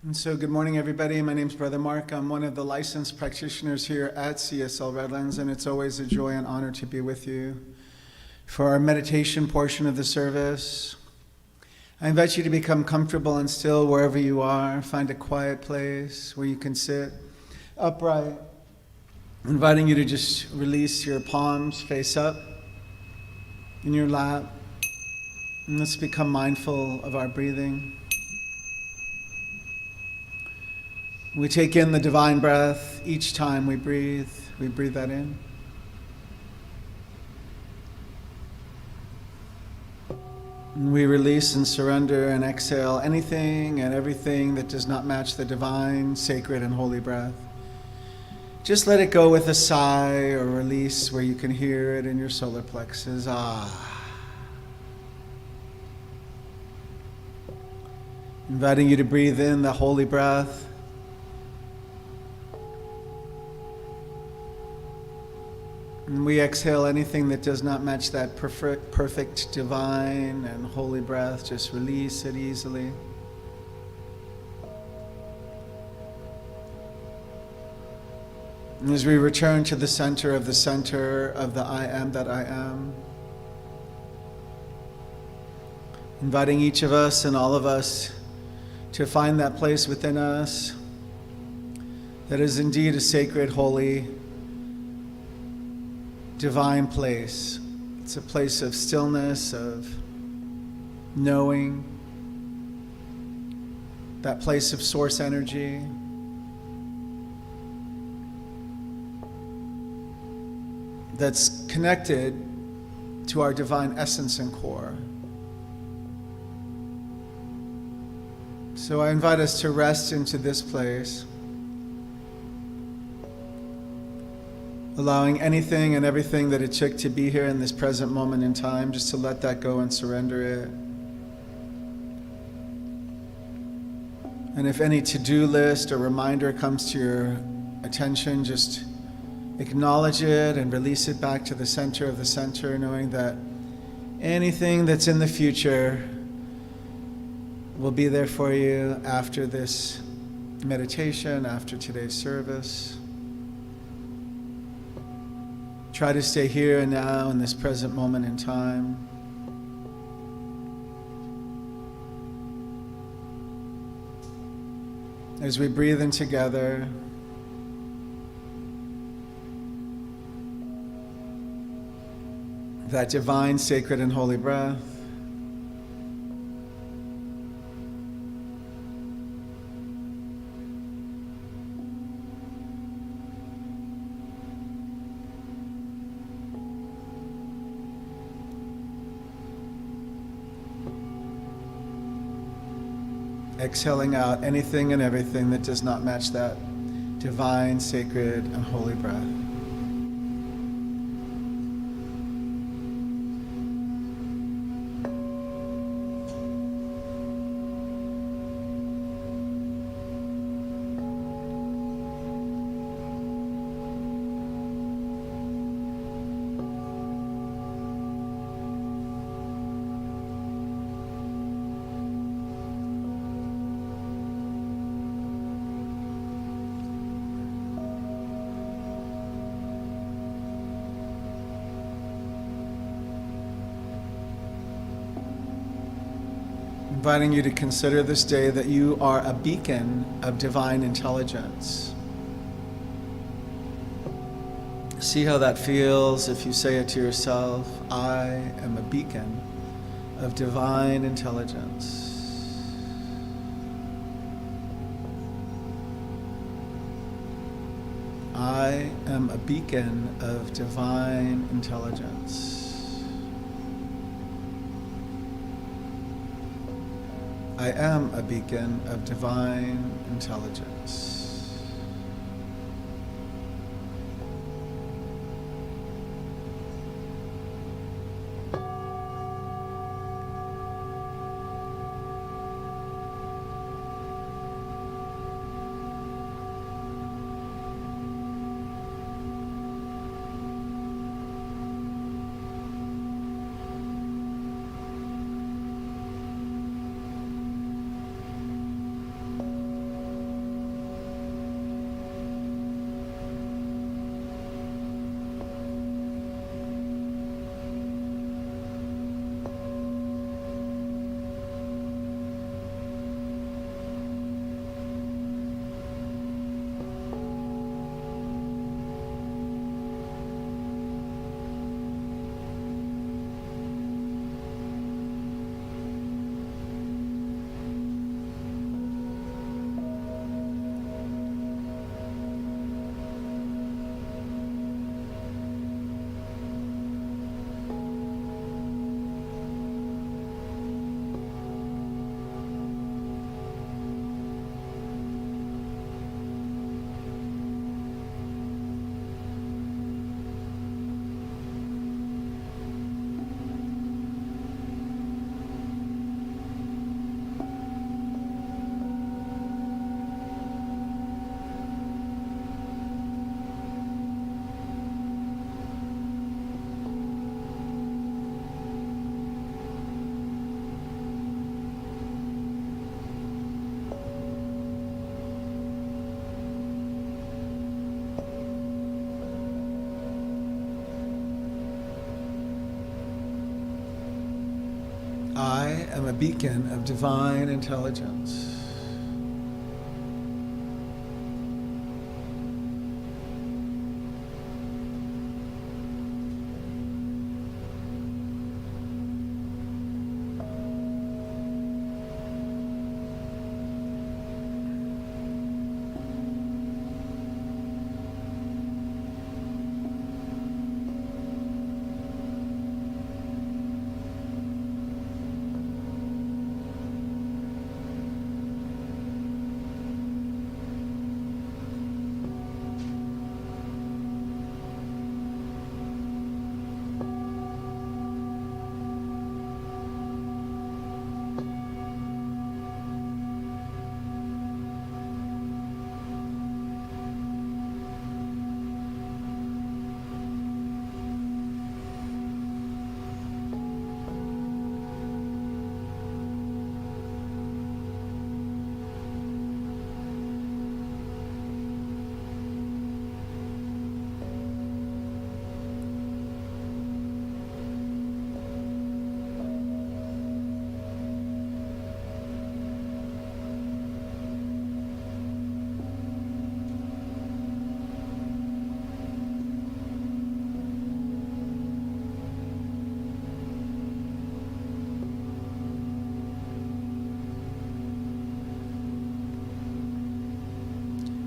And so good morning, everybody. My name's Brother Mark. I'm one of the licensed practitioners here at CSL Redlands, and it's always a joy and honor to be with you for our meditation portion of the service. I invite you to become comfortable and still wherever you are. Find a quiet place where you can sit upright. Inviting you to just release your palms face up in your lap. And let's become mindful of our breathing. We take in the divine breath each time we breathe that in. And we release and surrender and exhale anything and everything that does not match the divine, sacred, and holy breath. Just let it go with a sigh or release where you can hear it in your solar plexus. Inviting you to breathe in the holy breath. And we exhale anything that does not match that perfect divine and holy breath. Just release it easily. And as we return to the center of the I am that I am, inviting each of us and all of us to find that place within us that is indeed a sacred, holy, divine place. It's a place of stillness, of knowing, that place of source energy. That's connected to our divine essence and core. So I invite us to rest into this place, allowing anything and everything that it took to be here in this present moment in time, just to let that go and surrender it. And if any to-do list or reminder comes to your attention, just acknowledge it and release it back to the center of the center, knowing that anything that's in the future will be there for you after this meditation, after today's service. Try to stay here and now in this present moment in time. As we breathe in together, that divine, sacred, and holy breath. Exhaling out anything and everything that does not match that divine, sacred, and holy breath. Inviting you to consider this day that you are a beacon of divine intelligence. See how that feels if you say it to yourself, I am a beacon of divine intelligence. I am a beacon of divine intelligence. I am a beacon of divine intelligence. I am a beacon of divine intelligence.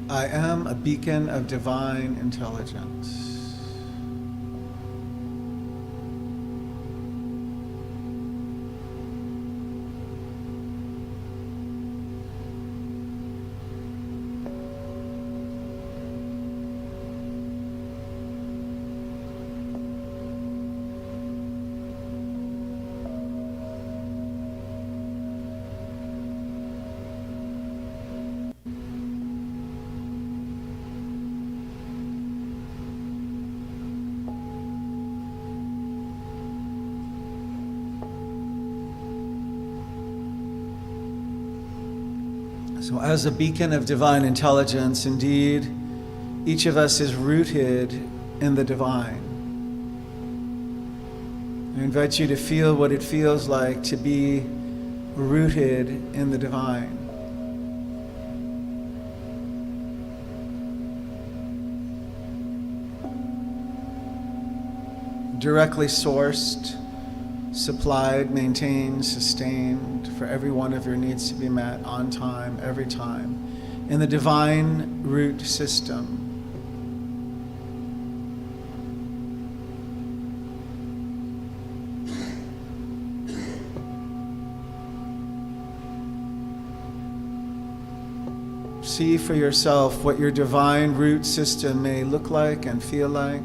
I am a beacon of divine intelligence. So as a beacon of divine intelligence, indeed, each of us is rooted in the divine. I invite you to feel what it feels like to be rooted in the divine. Directly sourced, supplied, maintained, sustained for every one of your needs to be met on time, every time, in the divine root system. See for yourself what your divine root system may look like and feel like.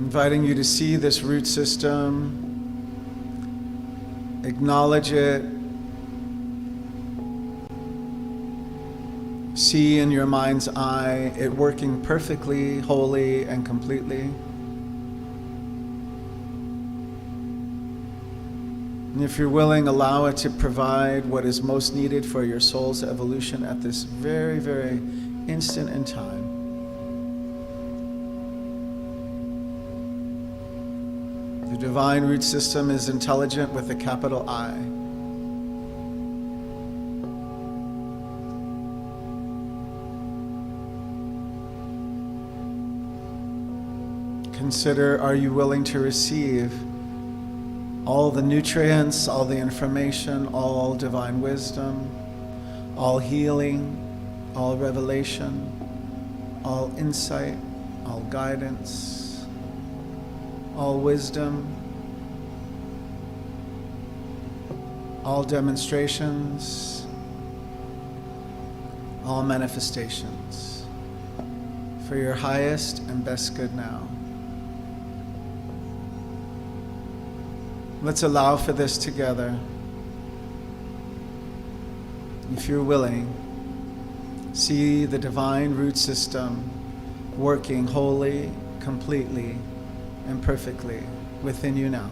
Inviting you to see this root system, acknowledge it, see in your mind's eye it working perfectly, wholly, and completely. And if you're willing, allow it to provide what is most needed for your soul's evolution at this very, very instant in time. The divine root system is intelligent with a capital I. Consider, are you willing to receive all the nutrients, all the information, all divine wisdom, all healing, all revelation, all insight, all guidance, all wisdom, all demonstrations, all manifestations for your highest and best good now. Let's allow for this together. If you're willing, see the divine root system working wholly, completely, and perfectly within you now.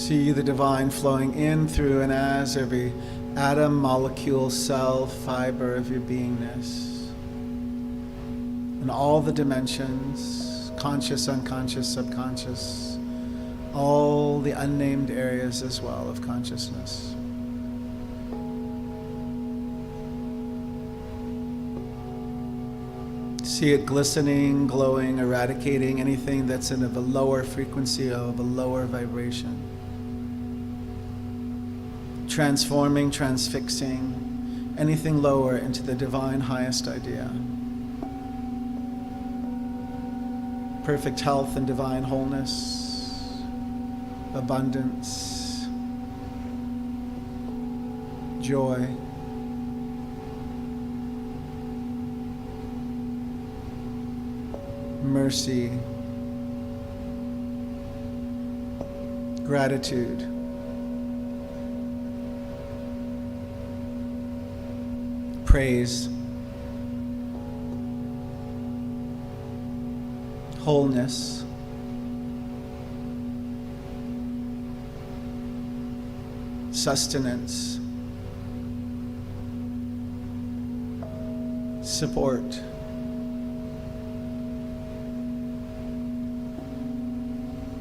See the divine flowing in, through, and as every atom, molecule, cell, fiber of your beingness. In all the dimensions, conscious, unconscious, subconscious, all the unnamed areas as well of consciousness. See it glistening, glowing, eradicating anything that's in of a lower frequency, of a lower vibration. Transforming, transfixing anything lower into the divine highest idea. Perfect health and divine wholeness, abundance, joy, mercy, gratitude, praise, wholeness, sustenance, support,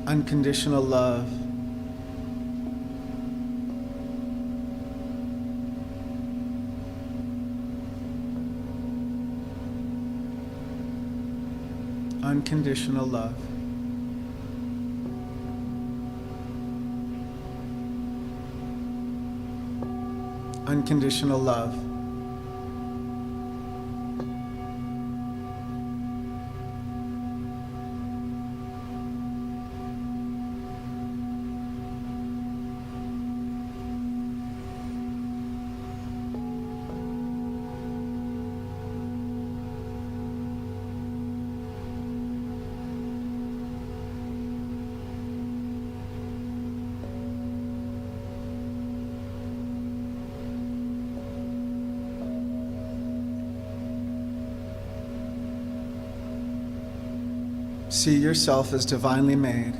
unconditional love, unconditional love, unconditional love. See yourself as divinely made,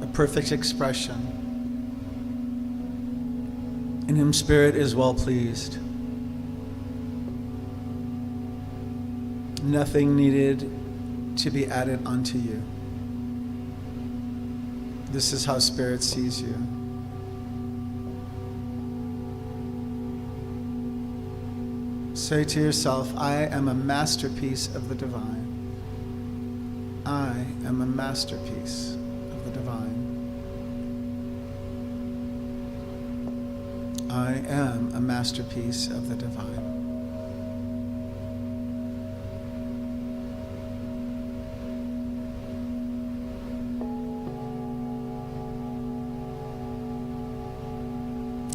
a perfect expression, in whom Spirit is well pleased. Nothing needed to be added unto you. This is how Spirit sees you. Say to yourself, I am a masterpiece of the divine. I am a masterpiece of the divine. I am a masterpiece of the divine.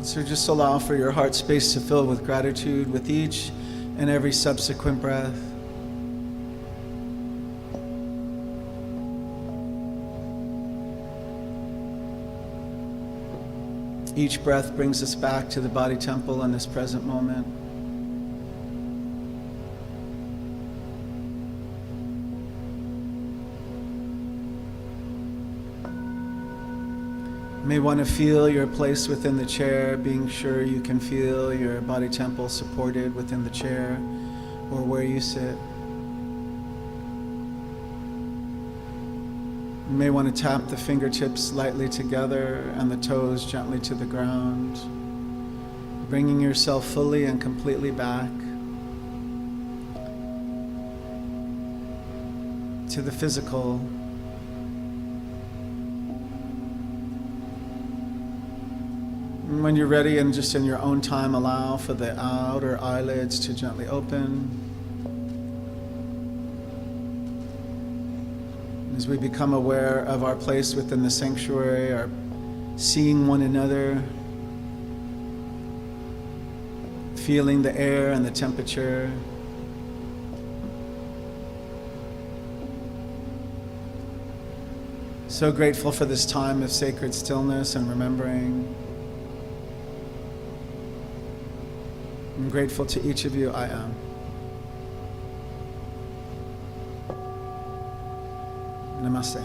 So just allow for your heart space to fill with gratitude with each and every subsequent breath. Each breath brings us back to the body temple in this present moment. You may want to feel your place within the chair, being sure you can feel your body temple supported within the chair or where you sit. You may want to tap the fingertips lightly together and the toes gently to the ground, bringing yourself fully and completely back to the physical. And when you're ready and just in your own time, allow for the outer eyelids to gently open. As we become aware of our place within the sanctuary, our seeing one another, feeling the air and the temperature, so grateful for this time of sacred stillness and remembering. I'm grateful to each of you. I am. Namaste.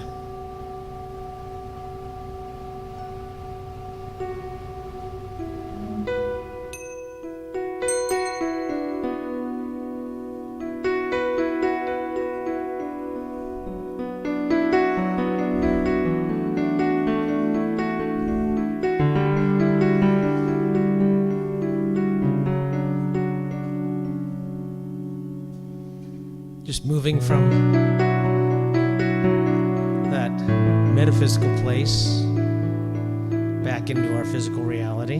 Just moving from that metaphysical place back into our physical reality.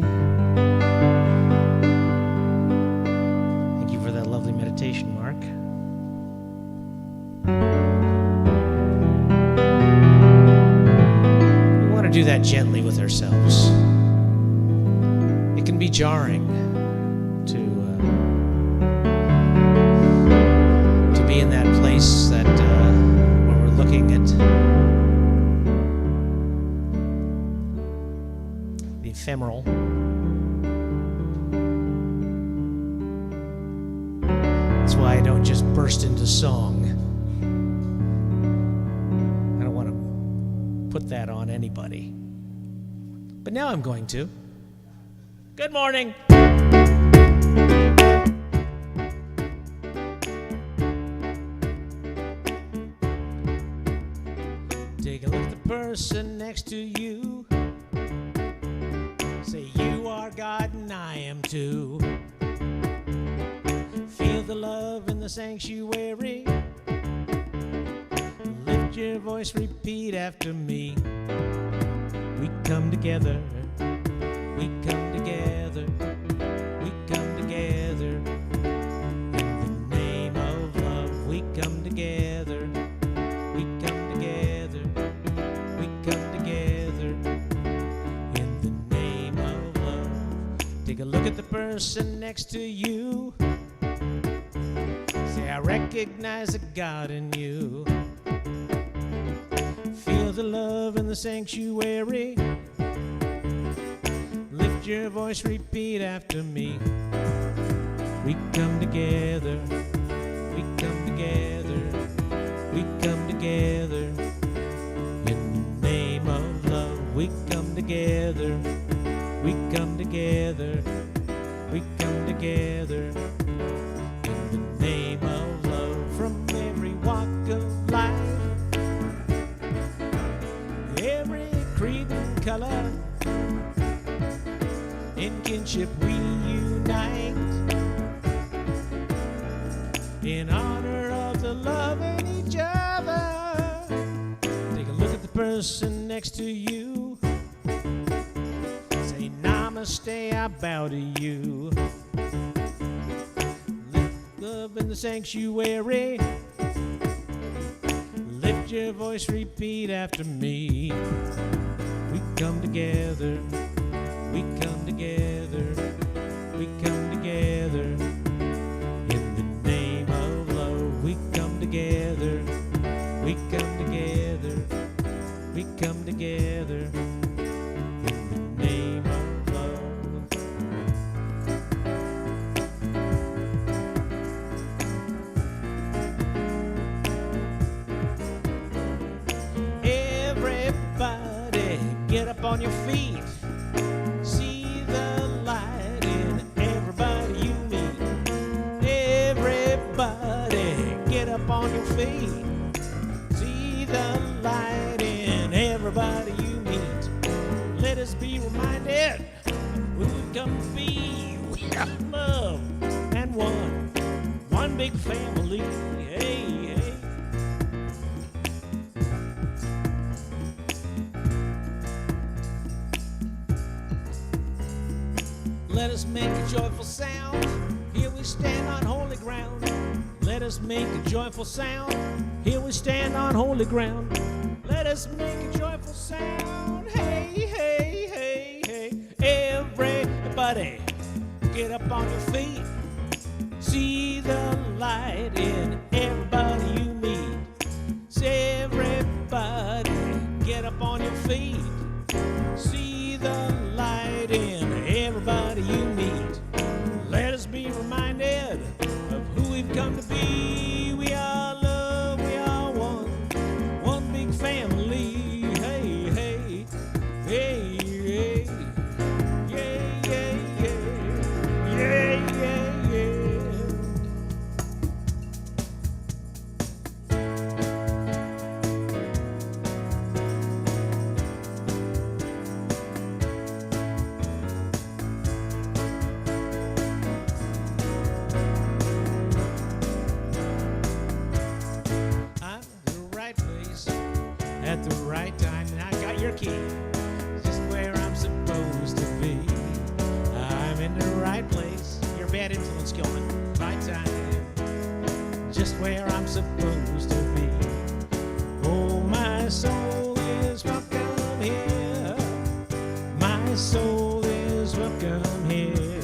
Thank you for that lovely meditation, Mark. We want to do that gently with ourselves. It can be jarring to be in that place that where we're looking at the ephemeral. That's why I don't just burst into song. I don't want to put that on anybody. But now I'm going to. Good morning. Take a look at the person next to you. Say you are God and I am too. Feel the love in the sanctuary. Lift your voice, repeat after me. We come together. We come together. We come together. In the name of love, we come together. We come together. We come together. In the name of love. Take a look at the person next to you. Say, I recognize a God in you. Feel the love in the sanctuary. Lift your voice, repeat after me. We come together. We come together. We come together. In the name of love, we come together. We come together. We come together. In the name of love, from every walk of life, every creed and color, in kinship we unite, in honor of the love in each other. Take a look at the person next to you. Say namaste, I bow to you. Lift love in the sanctuary. Lift your voice, repeat after me. We come together. We come together. We come together. In the name of love, we come together. We come together. We come together. In the name of love. Everybody get up on your feet. See the light in everybody you meet. Everybody get up on your feet. See the light in everybody you meet. Let us be reminded of who we've come to be. We got love and one big family. Hey, hey. Let us make a joyful sound. Here we stand on holy ground. Let us make a joyful sound. Here we stand on holy ground. Let us make a joyful sound. Hey, hey, hey, hey. Everybody, get up on your feet. See the light in everybody you meet. Say everybody, get up on your feet. See the light in everybody you meet. Let us be reminded of who we've come to be. We are love, we are one big family. Hey, hey, hey, hey, yeah, yeah, yeah, yeah, yeah, yeah. welcome here.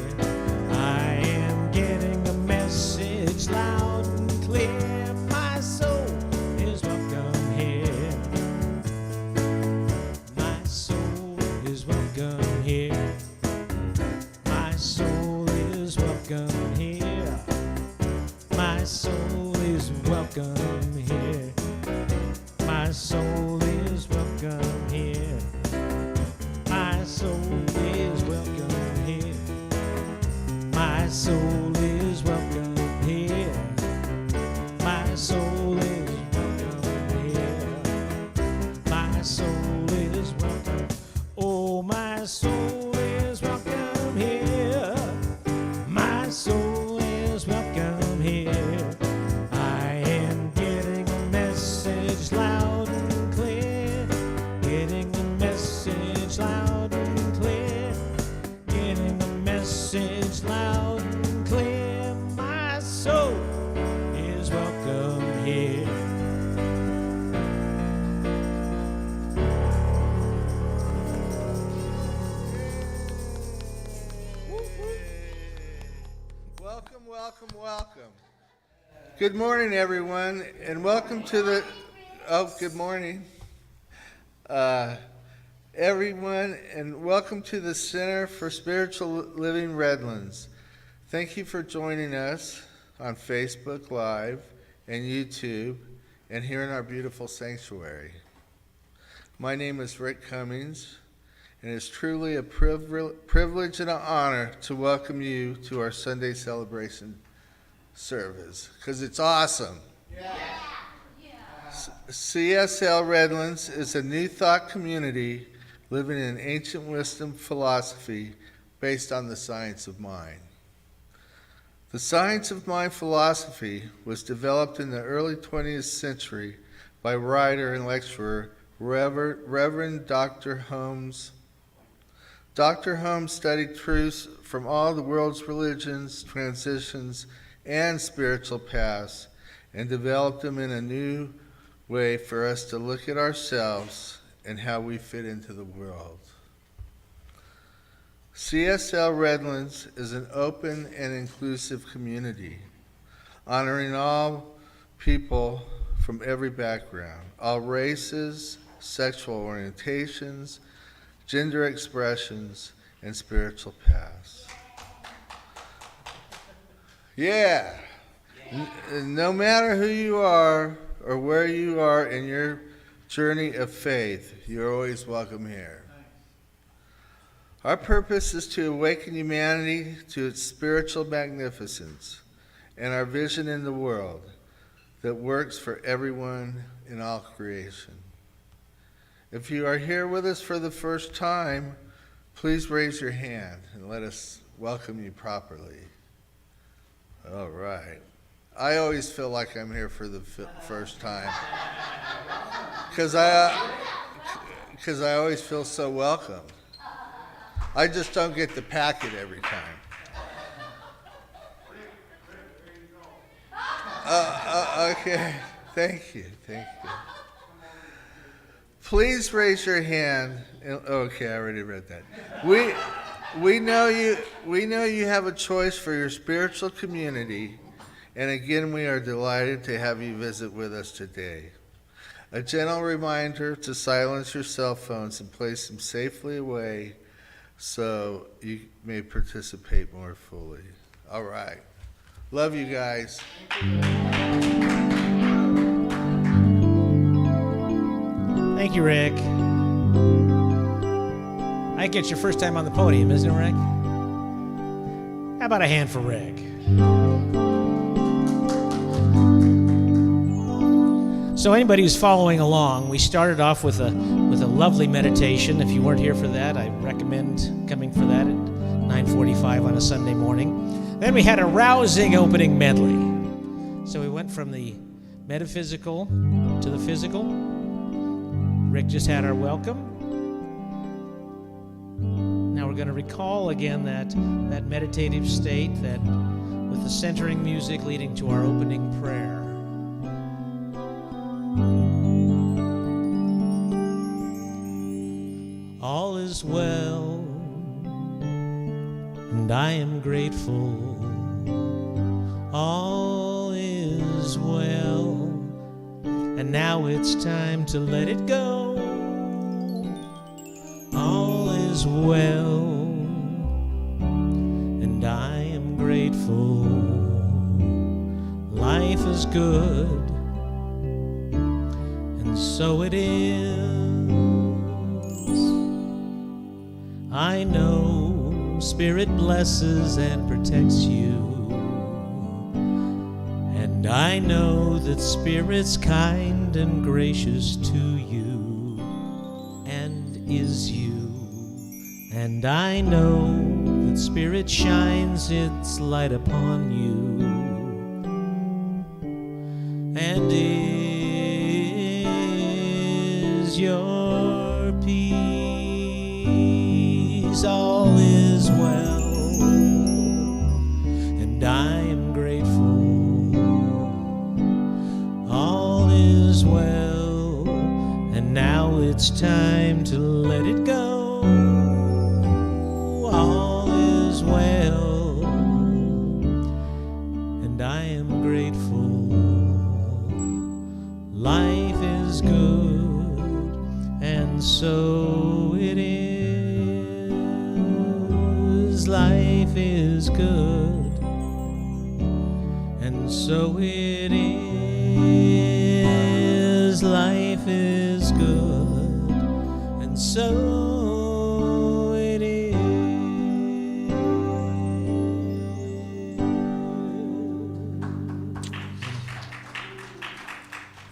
I am getting a message loud and clear. My soul is welcome here. My soul is welcome here. My soul is welcome here. My soul is welcome here. My soul is welcome here. My soul is welcome here. My soul is welcome here. My soul is welcome here. My soul is welcome. Oh, my soul is welcome here. My soul is welcome here. I am getting a message loud and clear. Getting a message loud and clear. Getting a message loud and clear. My soul is welcome here. Welcome, welcome, welcome. Good morning, everyone, and welcome to the, good morning, everyone, and welcome to the Center for Spiritual Living Redlands. Thank you for joining us on Facebook Live and YouTube and here in our beautiful sanctuary. My name is Rick Cummings, and it's truly a privilege and an honor to welcome you to our Sunday celebration service, because it's awesome. CSL Redlands is a new thought community living in ancient wisdom philosophy based on the science of mind. The science of mind philosophy was developed in the early 20th century by writer and lecturer Reverend Dr. Holmes. Dr. Holmes studied truths from all the world's religions, transitions, and spiritual paths, and developed them in a new way for us to look at ourselves and how we fit into the world. CSL Redlands is an open and inclusive community, honoring all people from every background, all races, sexual orientations, gender expressions, and spiritual paths. Yeah. No matter who you are or where you are in your journey of faith, you're always welcome here. Our purpose is to awaken humanity to its spiritual magnificence and our vision in the world that works for everyone in all creation. If you are here with us for the first time, please raise your hand and let us welcome you properly. All right. I always feel like I'm here for the first time because I always feel so welcome. I just don't get the packet every time. Okay. Thank you. Please raise your hand. Okay, I already read that. We know you have a choice for your spiritual community, and again, we are delighted to have you visit with us today. A gentle reminder to silence your cell phones and place them safely away so you may participate more fully. All right. Love you guys. Thank you, Rick. I think it's your first time on the podium, isn't it, Rick? How about a hand for Rick? So anybody who's following along, we started off with a lovely meditation. If you weren't here for that, I recommend coming for that at 9:45 on a Sunday morning. Then we had a rousing opening medley. So we went from the metaphysical to the physical. Rick just had our welcome. Now we're going to recall again that meditative state that with the centering music leading to our opening prayer. All is well and I am grateful. All is well, and now it's time to let it go. All is well, and I am grateful. Life is good, and so it is. I know Spirit blesses and protects you, and I know that Spirit's kind and gracious to you, and is you. And I know that Spirit shines its light upon you, and is your peace. All is well, and I am grateful. All is well, and now it's time to let it go. All is well, and I am grateful. Life is good, and so it is. Life is good, and so it is. Life is good, and so it is.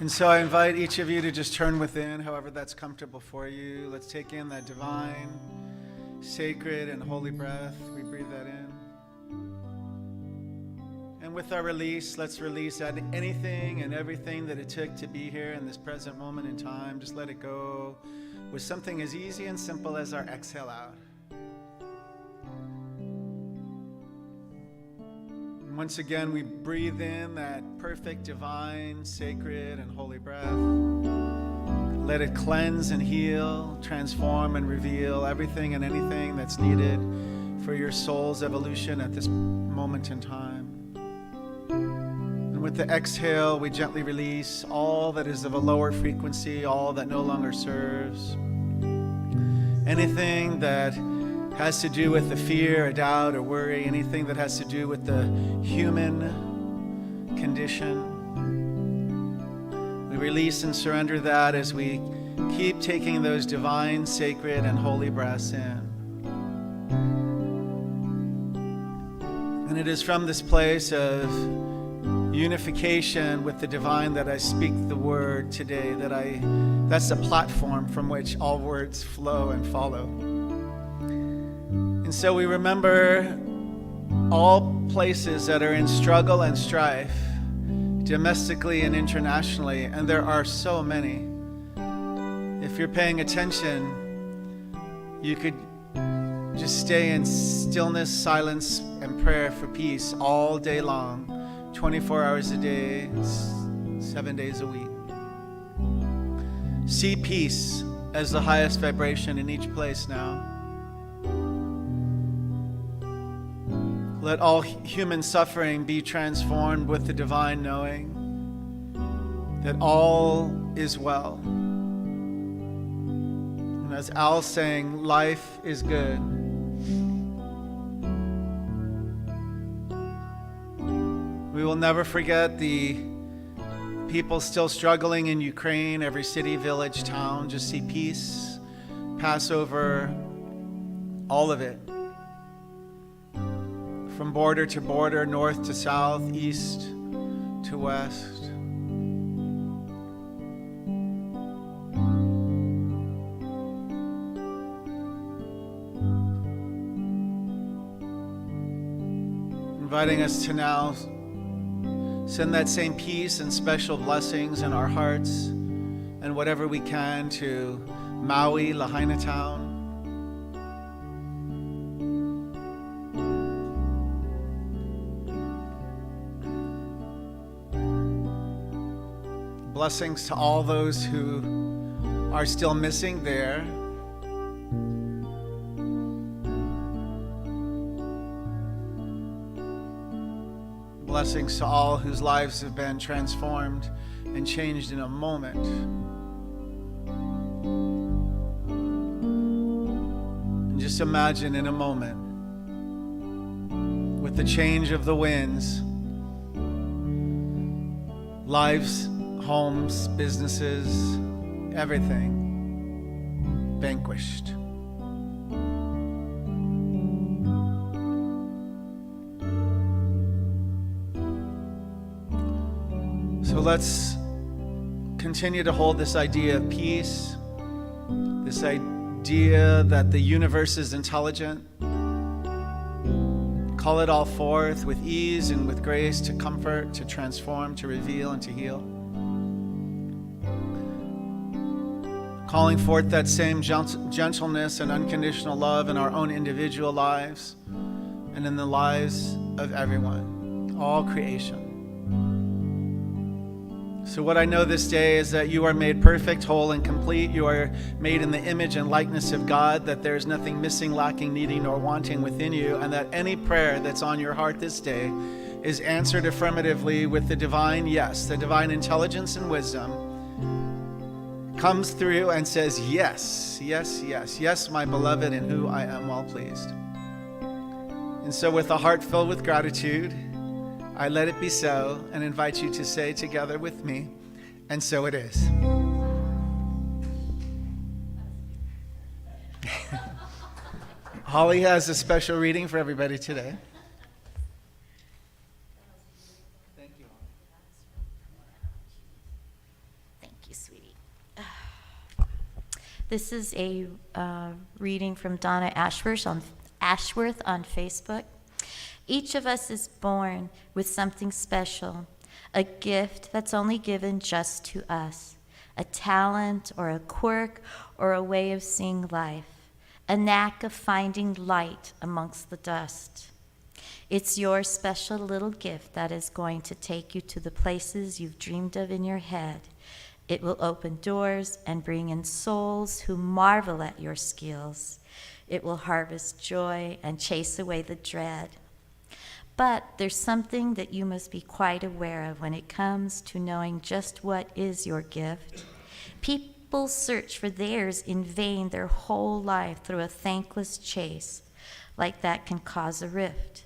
And so I invite each of you to just turn within, however that's comfortable for you. Let's take in that divine, sacred, and holy breath. We breathe that in. And with our release, let's release anything and everything that it took to be here in this present moment in time. Just let it go with something as easy and simple as our exhale out. And once again, we breathe in that perfect, divine, sacred, and holy breath. Let it cleanse and heal, transform and reveal everything and anything that's needed for your soul's evolution at this moment in time. And with the exhale, we gently release all that is of a lower frequency, all that no longer serves. Anything that has to do with the fear, a doubt, or worry, anything that has to do with the human condition. We release and surrender that as we keep taking those divine, sacred, and holy breaths in. And it is from this place of unification with the divine that I speak the word today, that's the platform from which all words flow and follow. And so we remember all places that are in struggle and strife, domestically and internationally, and there are so many. If you're paying attention, you could just stay in stillness, silence, and prayer for peace all day long, 24 hours a day, 7 days a week. See peace as the highest vibration in each place now. Let all human suffering be transformed with the divine knowing that all is well. And as Al's saying, life is good. We will never forget the people still struggling in Ukraine, every city, village, town. Just see peace pass over all of it. From border to border, north to south, east to west. Inviting us to now send that same peace and special blessings in our hearts and whatever we can to Maui, Lahaina town. Blessings to all those who are still missing there. Blessings to all whose lives have been transformed and changed in a moment. And just imagine in a moment, with the change of the winds, lives, homes, businesses, everything vanquished. So let's continue to hold this idea of peace, this idea that the universe is intelligent. Call it all forth with ease and with grace to comfort, to transform, to reveal, and to heal. Calling forth that same gentleness and unconditional love in our own individual lives and in the lives of everyone, all creation. So what I know this day is that you are made perfect, whole, and complete. You are made in the image and likeness of God, that there is nothing missing, lacking, needing, or wanting within you, and that any prayer that's on your heart this day is answered affirmatively with the divine yes, the divine intelligence and wisdom comes through and says, yes, yes, yes, yes, my beloved, in who I am well pleased. And so with a heart filled with gratitude, I let it be so, and invite you to say together with me, and so it is. Holly has a special reading for everybody today. Thank you. Thank you, sweetie. This is a reading from Donna Ashworth on Facebook. Each of us is born with something special, a gift that's only given just to us, a talent or a quirk or a way of seeing life, a knack of finding light amongst the dust. It's your special little gift that is going to take you to the places you've dreamed of in your head. It will open doors and bring in souls who marvel at your skills. It will harvest joy and chase away the dread. But there's something that you must be quite aware of when it comes to knowing just what is your gift. People search for theirs in vain their whole life through a thankless chase. Like that can cause a rift.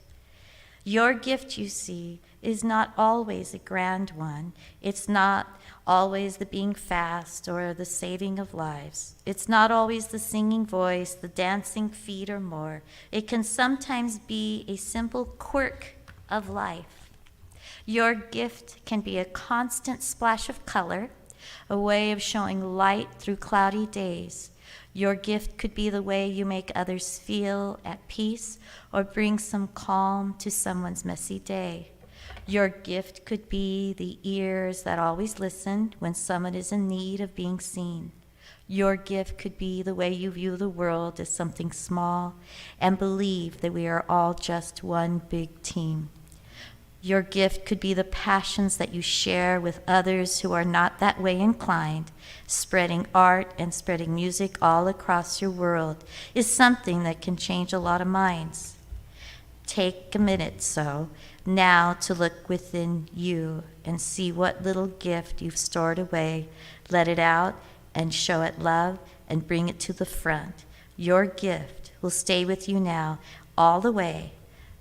Your gift, you see, is not always a grand one. It's not always the being fast or the saving of lives. It's not always the singing voice, the dancing feet, or more. It can sometimes be a simple quirk of life. Your gift can be a constant splash of color, a way of showing light through cloudy days. Your gift could be the way you make others feel at peace or bring some calm to someone's messy day. Your gift could be the ears that always listen when someone is in need of being seen. Your gift could be the way you view the world as something small and believe that we are all just one big team. Your gift could be the passions that you share with others who are not that way inclined. Spreading art and spreading music all across your world is something that can change a lot of minds. Take a minute now to look within you and see what little gift you've stored away. Let it out and show it love and bring it to the front. Your gift will stay with you now all the way.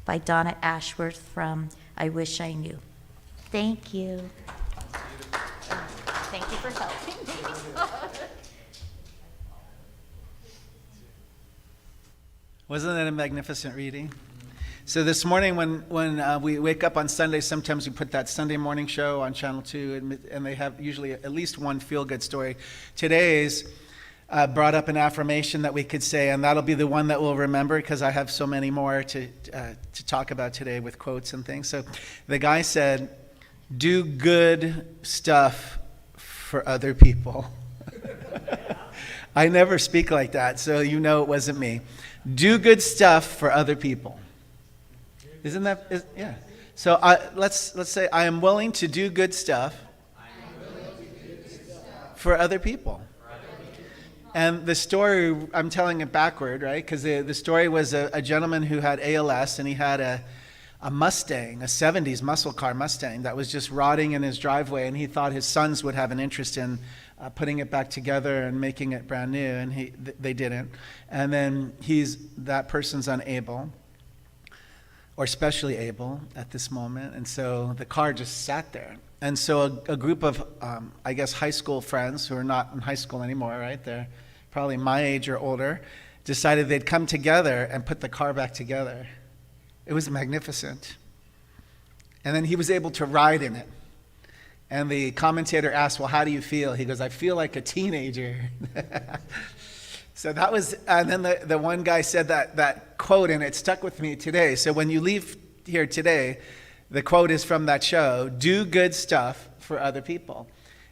By Donna Ashworth from I Wish I Knew. Thank you. Thank you for helping me. Wasn't that a magnificent reading? So this morning when we wake up on Sunday, sometimes we put that Sunday morning show on Channel 2, and they have usually at least one feel-good story. Today's brought up an affirmation that we could say, and that'll be the one that we'll remember because I have so many more to talk about today with quotes and things. So the guy said, do good stuff for other people. I never speak like that, so you know it wasn't me. Do good stuff for other people. Isn't that, yeah. So let's say I am willing to do good stuff for other people. And the story, I'm telling it backward, right? Because the story was a gentleman who had ALS, and he had a Mustang, a 70s muscle car Mustang that was just rotting in his driveway, and he thought his sons would have an interest in putting it back together and making it brand new, and they didn't. And then that person's unable, or especially able at this moment, and so the car just sat there. And so a group of, I guess, high school friends who are not in high school anymore, right? They're probably my age or older, decided they'd come together and put the car back together. It was magnificent. And then he was able to ride in it. And the commentator asked, well, how do you feel? He goes, I feel like a teenager. So that was, and then the one guy said that quote, and it stuck with me today. So when you leave here today, the quote is from that show, do good stuff for other people.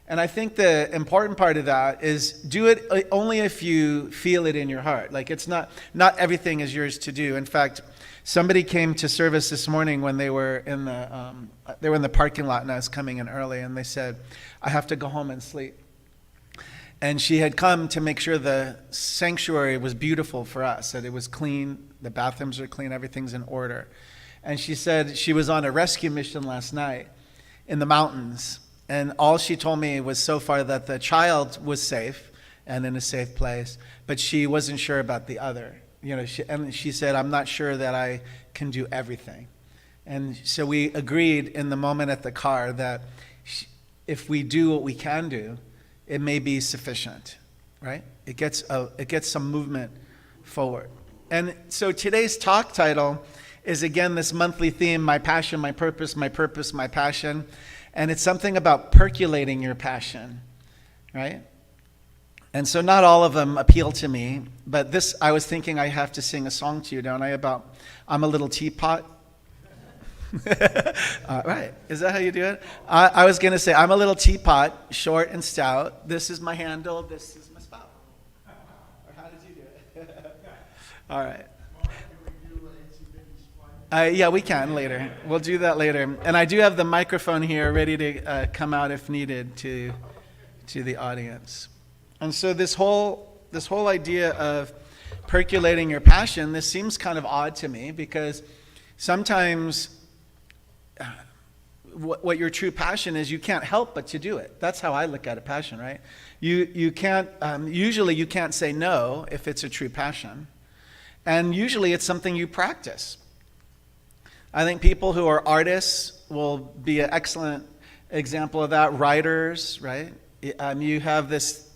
And I think the important part of that is do it only if you feel it in your heart. Like it's not everything is yours to do. In fact, somebody came to service this morning when they were in the parking lot, and I was coming in early, and they said, I have to go home and sleep. And she had come to make sure the sanctuary was beautiful for us, that it was clean, the bathrooms are clean, everything's in order. And she said she was on a rescue mission last night in the mountains. And all she told me was so far that the child was safe and in a safe place, but she wasn't sure about the other. And she said, I'm not sure that I can do everything. And so we agreed in the moment at the car that if we do what we can do, it may be sufficient, right? It gets some movement forward. And so today's talk title is again this monthly theme, my passion, my purpose, my passion. And it's something about percolating your passion, right? And so not all of them appeal to me, but this, I was thinking I have to sing a song to you, don't I, about I'm a little teapot? Right, is that how you do it? I was going to say, I'm a little teapot, short and stout. This is my handle, this is my spout. Or how did you do it? All right. Yeah, we can later. We'll do that later. And I do have the microphone here ready to come out if needed to the audience. And so this whole idea of percolating your passion, this seems kind of odd to me because sometimes what your true passion is, you can't help but to do it. That's how I look at a passion, right? You can't, usually you can't say no if it's a true passion. And usually it's something you practice. I think people who are artists will be an excellent example of that. Writers, right? You have this,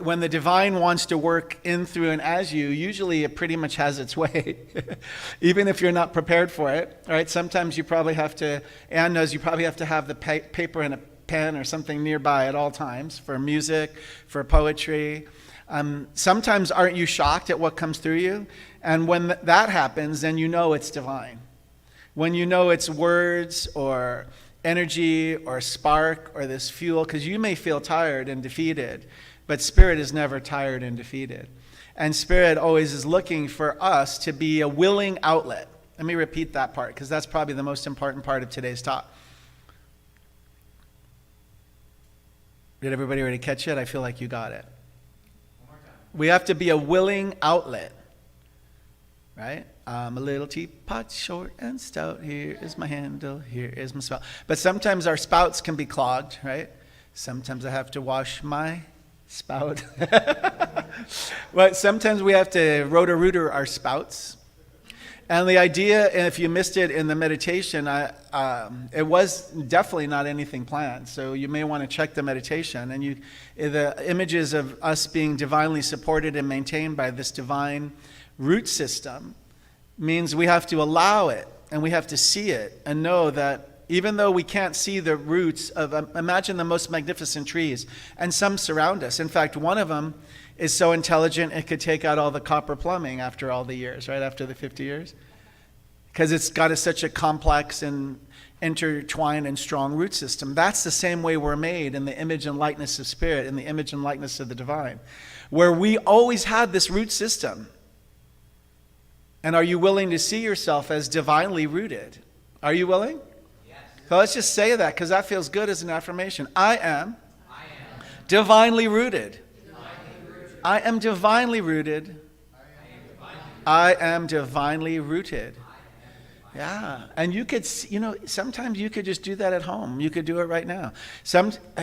when the divine wants to work in, through, and as you, usually it pretty much has its way, even if you're not prepared for it, right? Sometimes you probably have to, Anne knows you probably have to have the paper and a pen or something nearby at all times for music, for poetry. Sometimes aren't you shocked at what comes through you? And when that happens, then you know it's divine. When you know it's words or energy or spark or this fuel, because you may feel tired and defeated, but Spirit is never tired and defeated. And Spirit always is looking for us to be a willing outlet. Let me repeat that part, because that's probably the most important part of today's talk. Did everybody already catch it? I feel like you got it. One more time. We have to be a willing outlet, right? I'm a little teapot, short and stout. Here is my handle. Here is my spout. But sometimes our spouts can be clogged, right? Sometimes I have to wash my spout. But sometimes we have to rotor-rooter our spouts. And the idea, and if you missed it in the meditation, it was definitely not anything planned. So you may want to check the meditation. And the images of us being divinely supported and maintained by this divine root system means we have to allow it and we have to see it and know that even though we can't see the roots of, imagine the most magnificent trees, and some surround us. In fact, one of them is so intelligent it could take out all the copper plumbing after all the years, right, after the 50 years. Because it's got such a complex and intertwined and strong root system. That's the same way we're made in the image and likeness of Spirit, in the image and likeness of the divine, where we always had this root system. And are you willing to see yourself as divinely rooted? Are you willing? Yes. So let's just say that, because that feels good as an affirmation. I am divinely rooted. I am divinely rooted. I am divinely rooted. Yeah, and you could, sometimes you could just do that at home. You could do it right now.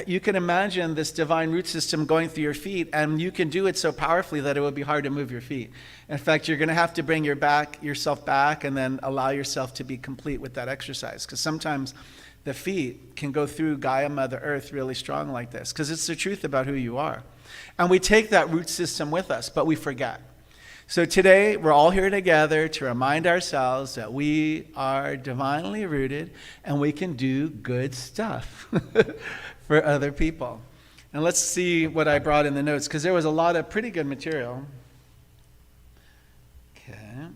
You can imagine this divine root system going through your feet, and you can do it so powerfully that it would be hard to move your feet. In fact, you're going to have to bring yourself back and then allow yourself to be complete with that exercise, because sometimes the feet can go through Gaia, Mother Earth, really strong like this, because it's the truth about who you are. And we take that root system with us, but we forget. So today, we're all here together to remind ourselves that we are divinely rooted and we can do good stuff for other people. And let's see what I brought in the notes, because there was a lot of pretty good material. Okay.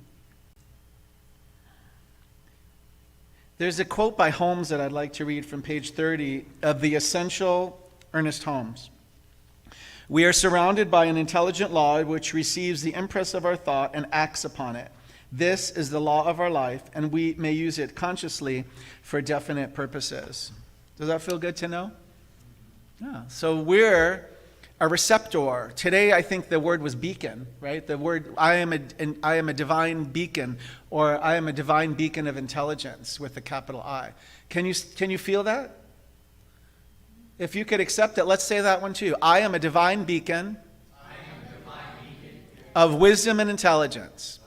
There's a quote by Holmes that I'd like to read from page 30 of The Essential, Ernest Holmes. We are surrounded by an intelligent law which receives the impress of our thought and acts upon it. This is the law of our life, and we may use it consciously for definite purposes. Does that feel good to know? Yeah. So we're a receptor. Today, I think the word was beacon, right? The word, I am a divine beacon, or I am a divine beacon of intelligence with a capital I. Can you feel that? If you could accept it, let's say that one too. I am a divine beacon, of wisdom and intelligence.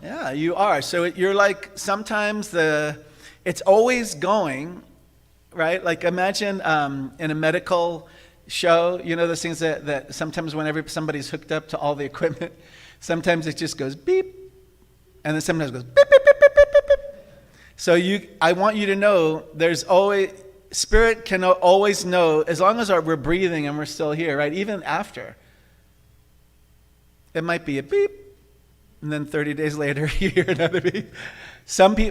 Yeah, you are. So you're like, sometimes it's always going, right? Like imagine in a medical show, those things that sometimes whenever somebody's hooked up to all the equipment, sometimes it just goes beep, and then sometimes it goes beep, beep, beep, beep, beep, beep, beep. So I want you to know there's always... Spirit can always know, as long as we're breathing and we're still here, right? Even after. It might be a beep, and then 30 days later you hear another beep.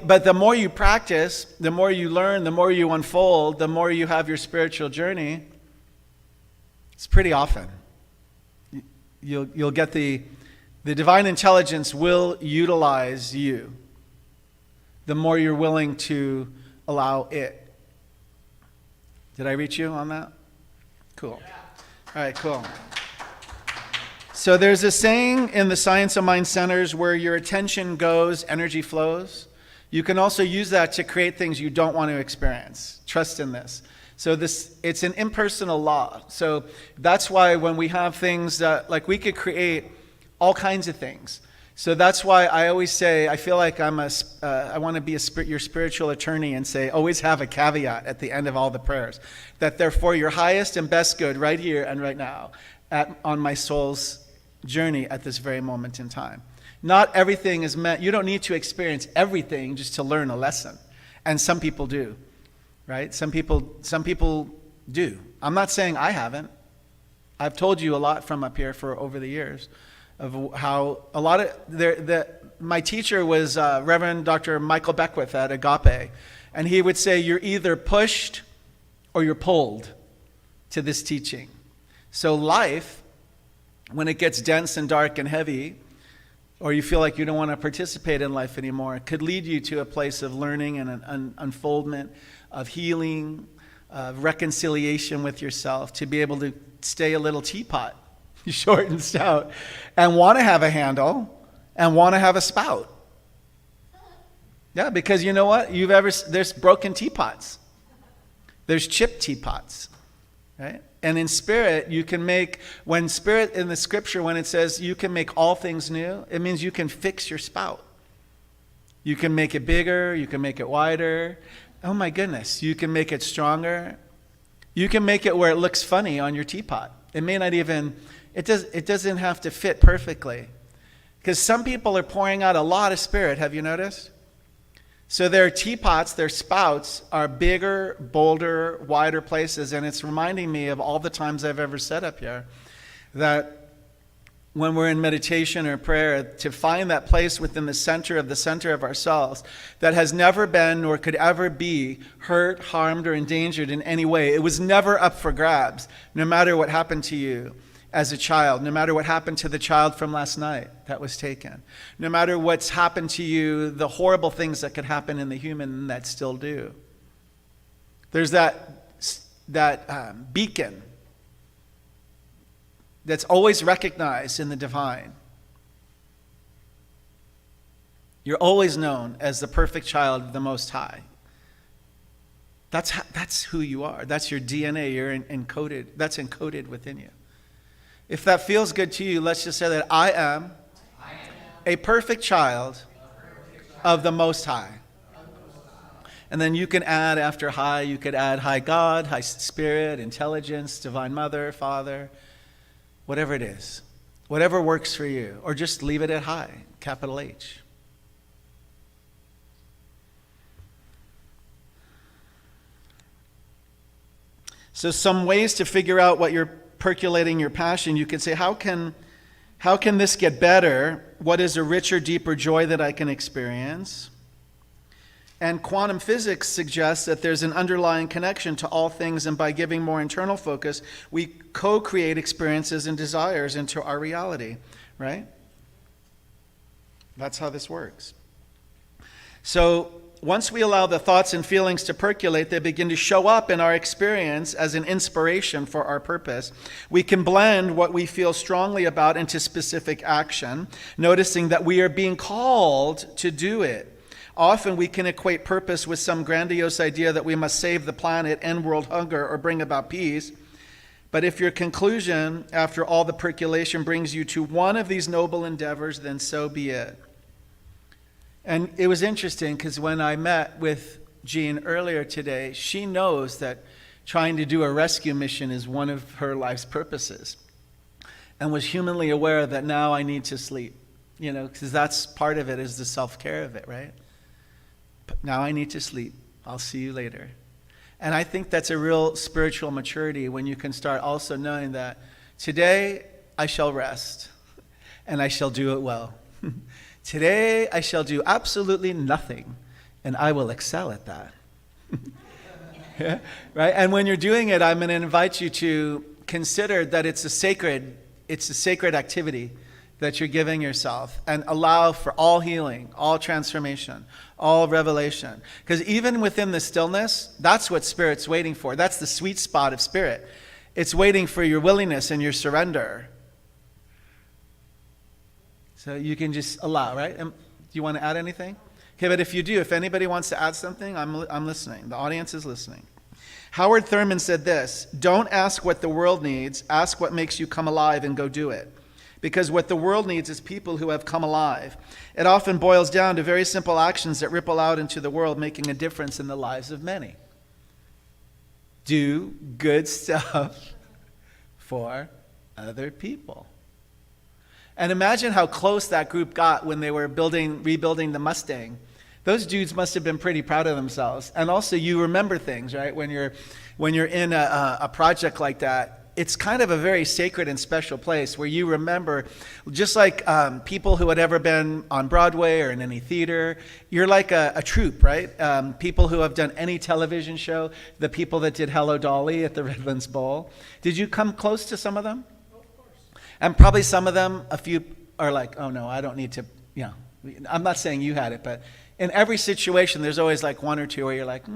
But the more you practice, the more you learn, the more you unfold, the more you have your spiritual journey, it's pretty often. You'll get the divine intelligence will utilize you. The more you're willing to allow it. Did I reach you on that? Cool. All right, cool. So there's a saying in the Science of Mind centers, where your attention goes, energy flows. You can also use that to create things you don't want to experience. Trust in this. So it's an impersonal law. So that's why when we have things that, like, we could create all kinds of things. So that's why I always say, I feel like I want to be your spiritual attorney, and say, always have a caveat at the end of all the prayers, that they're for your highest and best good right here and right now on my soul's journey at this very moment in time. Not everything is meant, you don't need to experience everything just to learn a lesson. And some people do, right? Some people do. I'm not saying I haven't. I've told you a lot from up here for over the years. Of how a lot of my teacher was Reverend Dr. Michael Beckwith at Agape, and he would say, you're either pushed or you're pulled to this teaching. So life, when it gets dense and dark and heavy, or you feel like you don't want to participate in life anymore, it could lead you to a place of learning and an unfoldment, of healing, of reconciliation with yourself, to be able to stay a little teapot, short and stout, and want to have a handle and want to have a spout. Yeah, because you know what? There's broken teapots. There's chipped teapots, right? And in spirit, you can when spirit in the scripture, when it says you can make all things new, it means you can fix your spout. You can make it bigger, you can make it wider. Oh my goodness, you can make it stronger. You can make it where it looks funny on your teapot. It may not even... It doesn't have to fit perfectly. Because some people are pouring out a lot of spirit, have you noticed? So their teapots, their spouts, are bigger, bolder, wider places. And it's reminding me of all the times I've ever said up here that when we're in meditation or prayer, to find that place within the center of ourselves that has never been nor could ever be hurt, harmed, or endangered in any way. It was never up for grabs, no matter what happened to you as a child, no matter what happened to the child from last night that was taken, no matter what's happened to you, the horrible things that could happen in the human that still do. There's that beacon that's always recognized in the divine. You're always known as the perfect child of the Most High. That's who you are. That's your DNA. You're encoded. That's encoded within you. If that feels good to you, let's just say that I am a perfect child of the Most High. And then you can add after high, you could add high God, high spirit, intelligence, divine mother, father, whatever it is. Whatever works for you. Or just leave it at high, capital H. So some ways to figure out what you're percolating your passion, you could say, how can this get better? What is a richer, deeper joy that I can experience? And quantum physics suggests that there's an underlying connection to all things, and by giving more internal focus, we co-create experiences and desires into our reality, right? That's how this works. So once we allow the thoughts and feelings to percolate, they begin to show up in our experience as an inspiration for our purpose. We can blend what we feel strongly about into specific action, noticing that we are being called to do it. Often we can equate purpose with some grandiose idea that we must save the planet, end world hunger, or bring about peace. But if your conclusion after all the percolation brings you to one of these noble endeavors, then so be it. And it was interesting because when I met with Jean earlier today, she knows that trying to do a rescue mission is one of her life's purposes, and was humanly aware that now I need to sleep, because that's part of it, is the self-care of it, right? But now I need to sleep. I'll see you later. And I think that's a real spiritual maturity when you can start also knowing that today I shall rest and I shall do it well. Today I shall do absolutely nothing and I will excel at that. Yeah, right? And when you're doing it, I'm going to invite you to consider that it's a sacred activity that you're giving yourself, and allow for all healing, all transformation, all revelation. Because even within the stillness, that's what Spirit's waiting for. That's the sweet spot of Spirit. It's waiting for your willingness and your surrender. So you can just allow, right? Do you want to add anything? Okay, but if you do, if anybody wants to add something, I'm listening. The audience is listening. Howard Thurman said this: don't ask what the world needs, ask what makes you come alive and go do it. Because what the world needs is people who have come alive. It often boils down to very simple actions that ripple out into the world, making a difference in the lives of many. Do good stuff for other people. And imagine how close that group got when they were rebuilding the Mustang. Those dudes must have been pretty proud of themselves. And also, you remember things, right? When you're in a project like that, it's kind of a very sacred and special place where you remember, just like people who had ever been on Broadway or in any theater, you're like a troupe, right? People who have done any television show, the people that did Hello Dolly at the Redlands Bowl. Did you come close to some of them? Of course. And probably some of them, a few are like, oh no, I don't need to, I'm not saying you had it, but in every situation, there's always like one or two where you're like,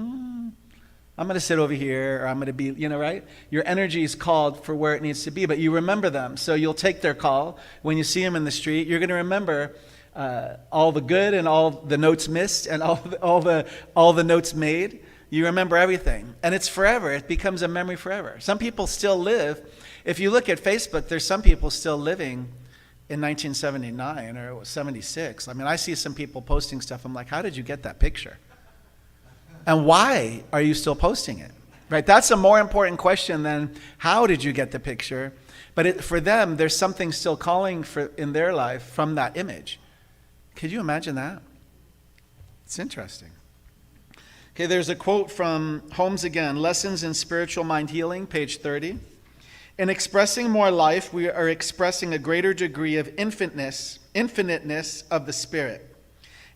I'm going to sit over here, or I'm going to be, right? Your energy is called for where it needs to be, but you remember them. So you'll take their call. When you see them in the street, you're going to remember all the good and all the notes missed and all the notes made. You remember everything. And it's forever. It becomes a memory forever. Some people still live. If you look at Facebook, there's some people still living in 1979 or 76. I mean, I see some people posting stuff. I'm like, how did you get that picture? And why are you still posting it? Right? That's a more important question than how did you get the picture. But for them, there's something still calling in their life from that image. Could you imagine that? It's interesting. Okay, there's a quote from Holmes again, Lessons in Spiritual Mind Healing, page 30. In expressing more life, we are expressing a greater degree of infiniteness of the Spirit.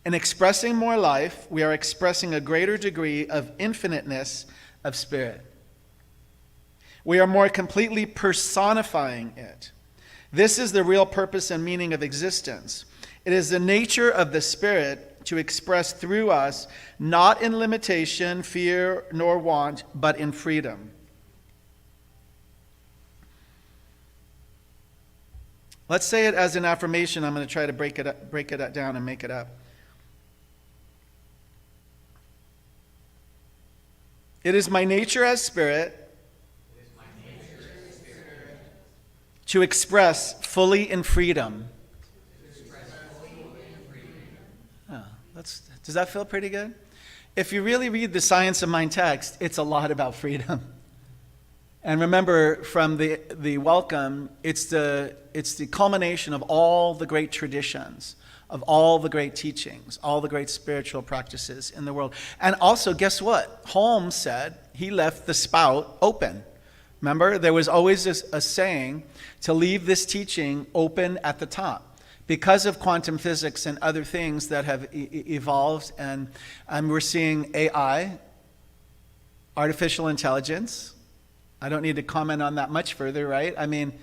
In expressing more life, we are expressing a greater degree of infiniteness of Spirit. We are more completely personifying it. This is the real purpose and meaning of existence. It is the nature of the Spirit to express through us, not in limitation, fear, nor want, but in freedom. Let's say it as an affirmation. I'm going to try to break it down and make it up. It is my nature as spirit to express fully in freedom. Oh, does that feel pretty good? If you really read the Science of Mind text, it's a lot about freedom. And remember, from the welcome, it's the culmination of all the great traditions, of all the great teachings, all the great spiritual practices in the world. And also, guess what? Holmes said he left the spout open. Remember, there was always a saying to leave this teaching open at the top. Because of quantum physics and other things that have evolved, and we're seeing AI, artificial intelligence. I don't need to comment on that much further, right? I mean,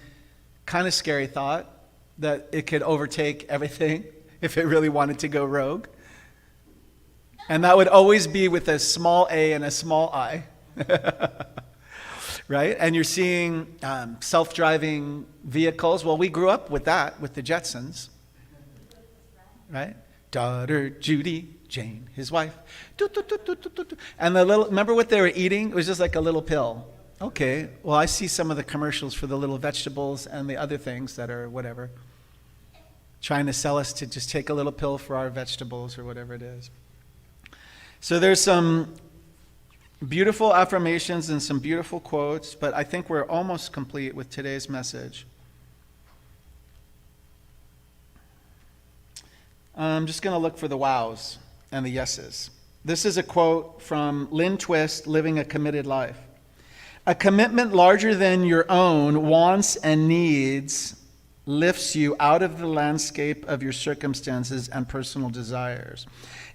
kind of scary thought that it could overtake everything if it really wanted to go rogue. And that would always be with a small a and a small I. Right? And you're seeing self-driving vehicles. Well, we grew up with that, with the Jetsons. Right? Daughter, Judy, Jane, his wife. And the little, remember what they were eating? It was just like a little pill. Okay, well, I see some of the commercials for the little vegetables and the other things that are whatever, trying to sell us to just take a little pill for our vegetables or whatever it is. So there's some beautiful affirmations and some beautiful quotes, but I think we're almost complete with today's message. I'm just going to look for the wows and the yeses. This is a quote from Lynn Twist, Living a Committed Life. A commitment larger than your own wants and needs lifts you out of the landscape of your circumstances and personal desires.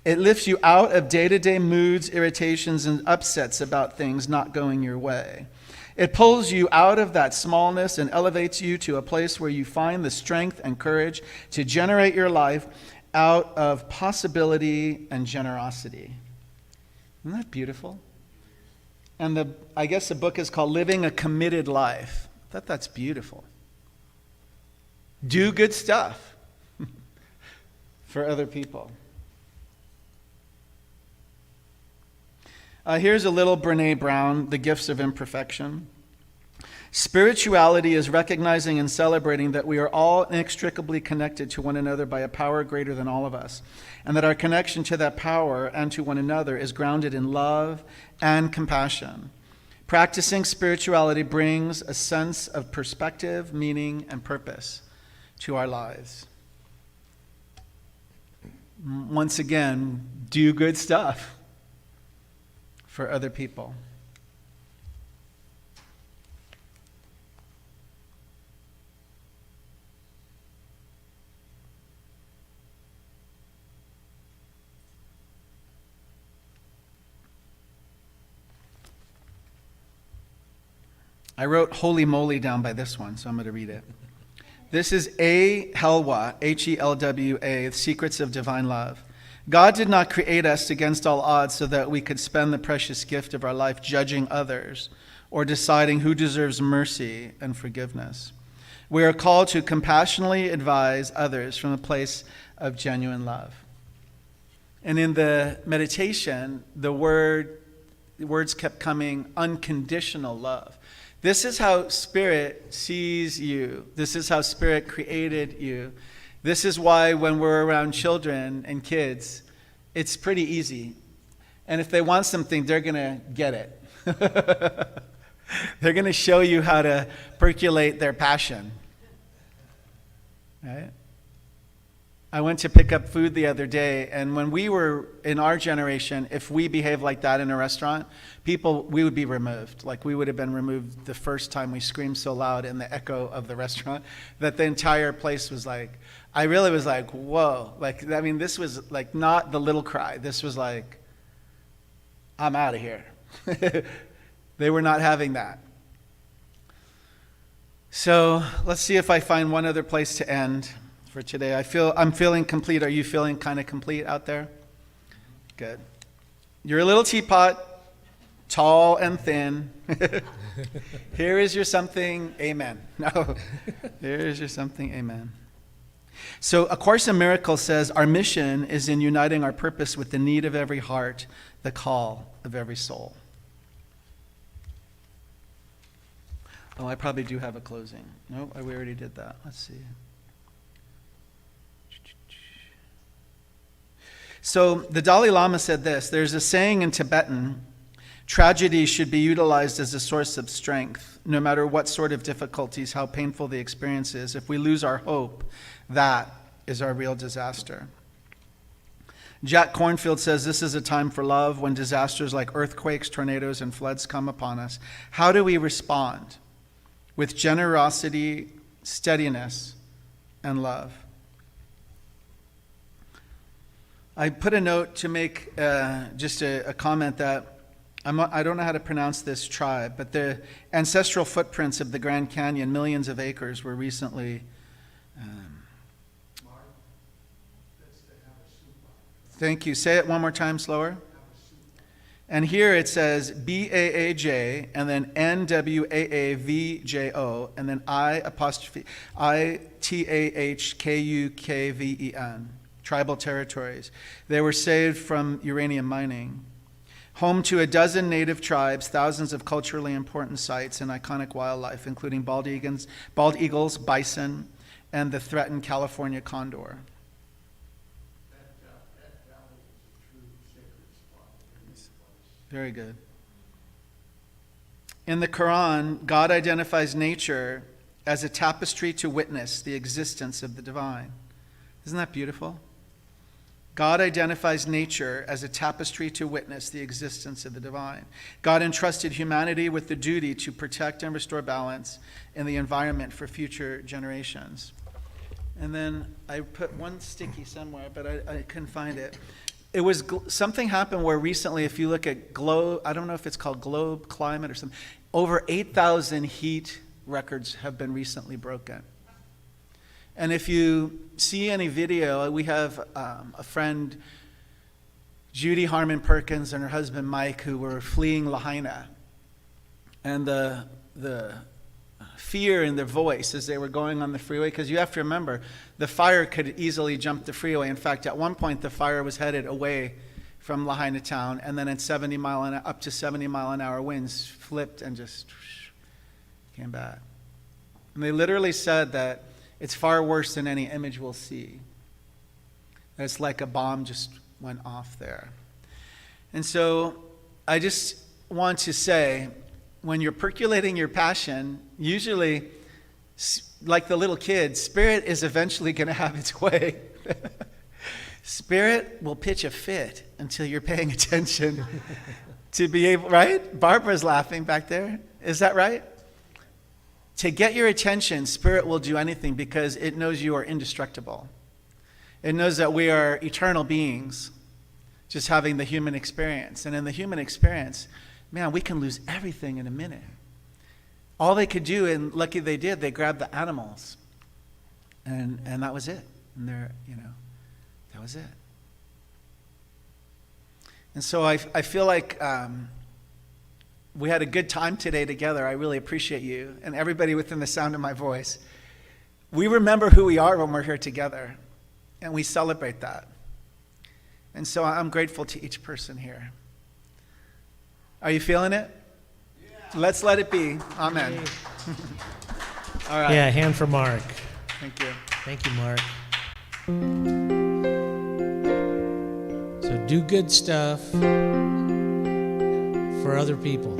It lifts you out of day-to-day moods, irritations, and upsets about things not going your way. It pulls you out of that smallness and elevates you to a place where you find the strength and courage to generate your life out of possibility and generosity. Isn't that beautiful? And I guess the book is called Living a Committed Life. I thought that's beautiful. Do good stuff for other people. Here's a little Brene Brown, The Gifts of Imperfection. Spirituality is recognizing and celebrating that we are all inextricably connected to one another by a power greater than all of us, and that our connection to that power and to one another is grounded in love and compassion. Practicing spirituality brings a sense of perspective, meaning, and purpose to our lives. Once again, do good stuff for other people. I wrote holy moly down by this one, so I'm going to read it. This is A. Helwa, Helwa, Secrets of Divine Love. God did not create us against all odds so that we could spend the precious gift of our life judging others or deciding who deserves mercy and forgiveness. We are called to compassionately advise others from a place of genuine love. And in the meditation, the words kept coming, unconditional love. This is how Spirit sees you. This is how Spirit created you. This is why when we're around children and kids, it's pretty easy. And if they want something, they're going to get it. They're going to show you how to percolate their passion. Right? I went to pick up food the other day, and when we were in our generation, if we behaved like that in a restaurant, we would be removed. Like we would have been removed the first time we screamed so loud in the echo of the restaurant that the entire place was like, I really was like, whoa. Like, I mean, this was like not the little cry. This was like, I'm out of here. They were not having that. So let's see if I find one other place to end for today. I'm feeling complete. Are you feeling kind of complete out there? Good. You're a little teapot, tall and thin. Here is your something, amen. No, here is your something, amen. So A Course in Miracles says, our mission is in uniting our purpose with the need of every heart, the call of every soul. Oh, I probably do have a closing. No, we already did that. Let's see. So the Dalai Lama said this, there's a saying in Tibetan, tragedy should be utilized as a source of strength, no matter what sort of difficulties, how painful the experience is. If we lose our hope, that is our real disaster. Jack Cornfield says this is a time for love when disasters like earthquakes, tornadoes, and floods come upon us. How do we respond? With generosity, steadiness, and love. I put a note to make just a comment that I don't know how to pronounce this tribe, but the ancestral footprints of the Grand Canyon, millions of acres, were recently. Thank you. Say it one more time slower. And here it says BAAJ and then NWAAVJO and then ITAHKUKVEN. Tribal territories. They were saved from uranium mining. Home to a dozen native tribes, thousands of culturally important sites and iconic wildlife, including bald eagles, bison, and the threatened California condor. That valley is a true sacred spot. Very good. In the Quran, God identifies nature as a tapestry to witness the existence of the divine. Isn't that beautiful? God identifies nature as a tapestry to witness the existence of the divine. God entrusted humanity with the duty to protect and restore balance in the environment for future generations. And then I put one sticky somewhere, but I couldn't find it. It was something happened where recently, if you look at globe, I don't know if it's called globe climate or something, over 8,000 heat records have been recently broken. And if you see any video, we have a friend, Judy Harmon Perkins, and her husband Mike, who were fleeing Lahaina. And the fear in their voice as they were going on the freeway, because you have to remember, the fire could easily jump the freeway. In fact, at one point, the fire was headed away from Lahaina town, and then at up to 70 mile an hour winds flipped and just came back. And they literally said that it's far worse than any image we'll see. It's like a bomb just went off there. And so I just want to say, when you're percolating your passion, usually, like the little kids, Spirit is eventually going to have its way. Spirit will pitch a fit until you're paying attention to be able, right? Barbara's laughing back there. Is that right? To get your attention, Spirit will do anything because it knows you are indestructible. It knows that we are eternal beings, just having the human experience. And in the human experience, man, we can lose everything in a minute. All they could do, and lucky they did, they grabbed the animals. And that was it. And that was it. And so I feel like we had a good time today together. I really appreciate you and everybody within the sound of my voice. We remember who we are when we're here together, and we celebrate that. And so I'm grateful to each person here. Are you feeling it? Yeah. Let's let it be. Amen. All right. Yeah, hand for Mark. Thank you. Thank you, Mark. So do good stuff for other people.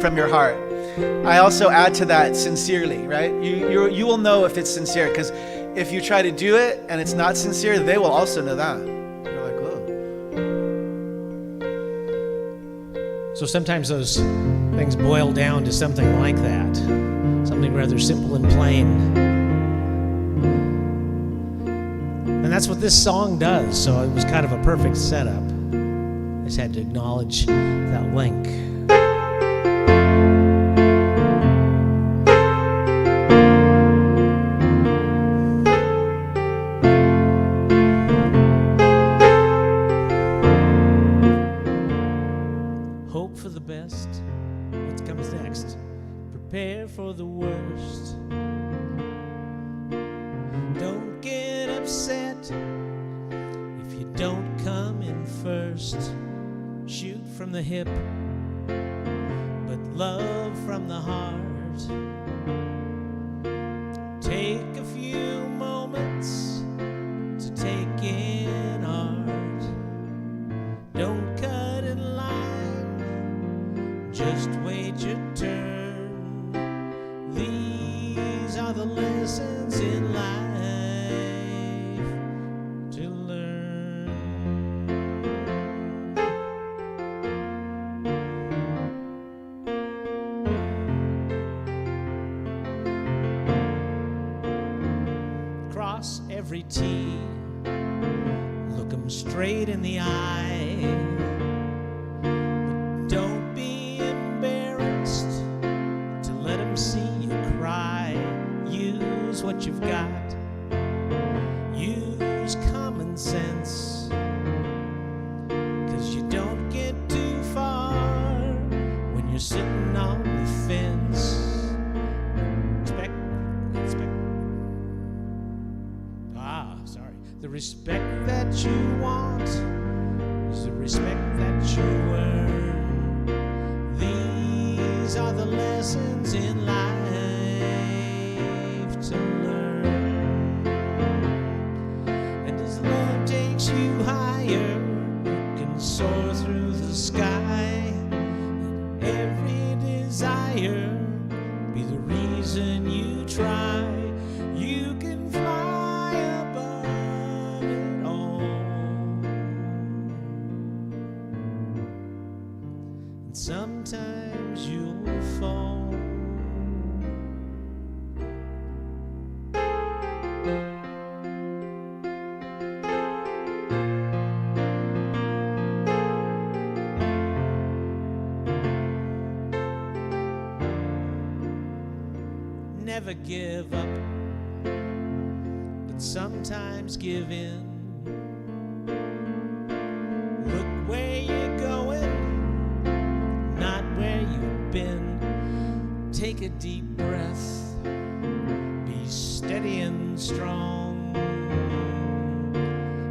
From your heart. I also add to that sincerely, right? You will know if it's sincere, because if you try to do it and it's not sincere, they will also know that. You're like, oh. So sometimes those things boil down to something like that, something rather simple and plain. And that's what this song does, so it was kind of a perfect setup. I just had to acknowledge that link. Hope for the best. What comes next? Prepare for the worst. Don't get upset if you don't come in first. Shoot from the hip, but love from the heart. Take a few moments to take in art. Don't cut in line, just wait your turn. These are the lessons in life to learn. Cross every T, look 'em straight in the eye. But don't be embarrassed to let 'em see you cry. Use what you've got, use common sense, 'cause you don't get too far when you're sitting on the fence. The respect that you want is the respect that you earn. These are the lessons in life to learn. And as love takes you higher, you can soar through the sky. And every desire be the reason you try. You can fly above it all. And sometimes you'll fall. Never give up, but sometimes give in. Look where you're going, not where you've been. Take a deep breath, be steady and strong.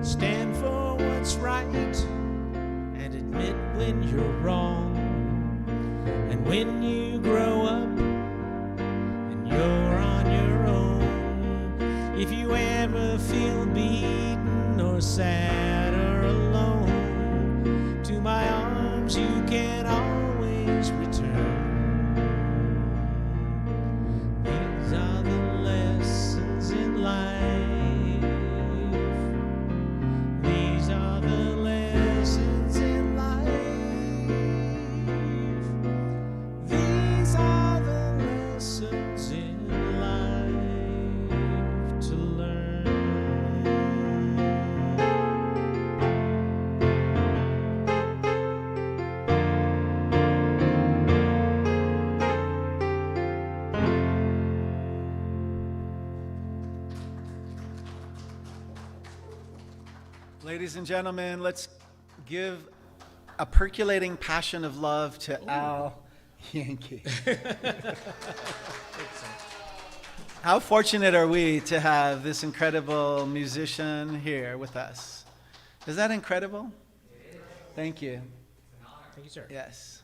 Stand for what's right and admit when you're wrong. And when you grow up, you're on your own. If you ever feel beaten or sad or alone, to my arms you can always return. These are the lessons in life. These are the lessons in life. These are the lessons in life to learn. Ladies and gentlemen, let's give a percolating passion of love to Al Yankee. How fortunate are we to have this incredible musician here with us? Is that incredible? Thank you. Thank you, sir. Yes.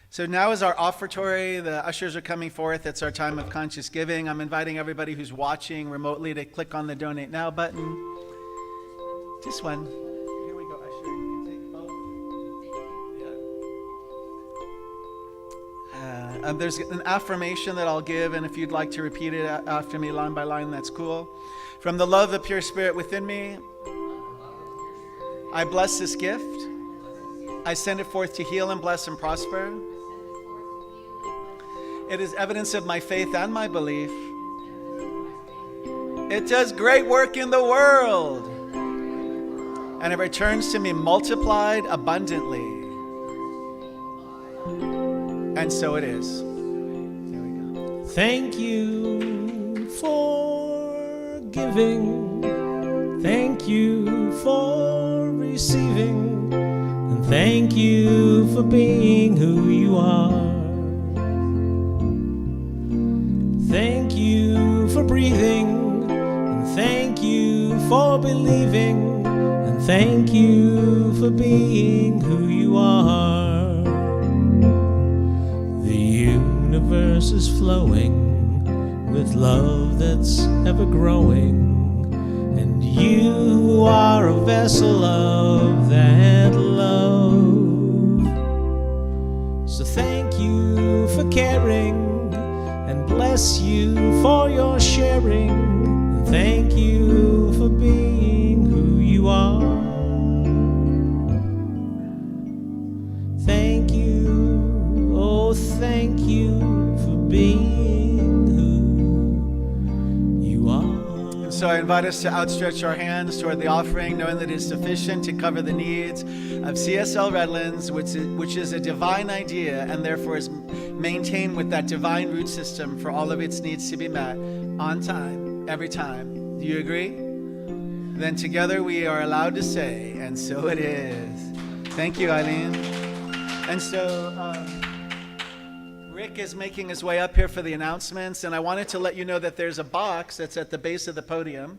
So now is our offertory. The ushers are coming forth. It's our time of conscious giving. I'm inviting everybody who's watching remotely to click on the Donate Now button. This one. Here we go, usher. You can take both. Yeah. There's an affirmation that I'll give, and if you'd like to repeat it after me line by line, that's cool. From the love of pure spirit within me, I bless this gift. I send it forth to heal and bless and prosper. It is evidence of my faith and my belief. It does great work in the world. And it returns to me multiplied abundantly. And so it is. There we go. Thank you for giving. Thank you for receiving. And thank you for being who you are. Thank you for breathing. And thank you for believing. And thank you for being who you are. universe is flowing with love that's ever growing, and you are a vessel of that love. So thank you for caring, and bless you for your sharing, and thank you for being who you are. Thank you, oh thank you for being who you are. And so I invite us to outstretch our hands toward the offering, knowing that it is sufficient to cover the needs of CSL Redlands, which is a divine idea and therefore is maintained with that divine root system for all of its needs to be met on time, every time. Do you agree? Then together we are allowed to say, and so it is. Thank you, Eileen. And so Rick is making his way up here for the announcements, and I wanted to let you know that there's a box that's at the base of the podium,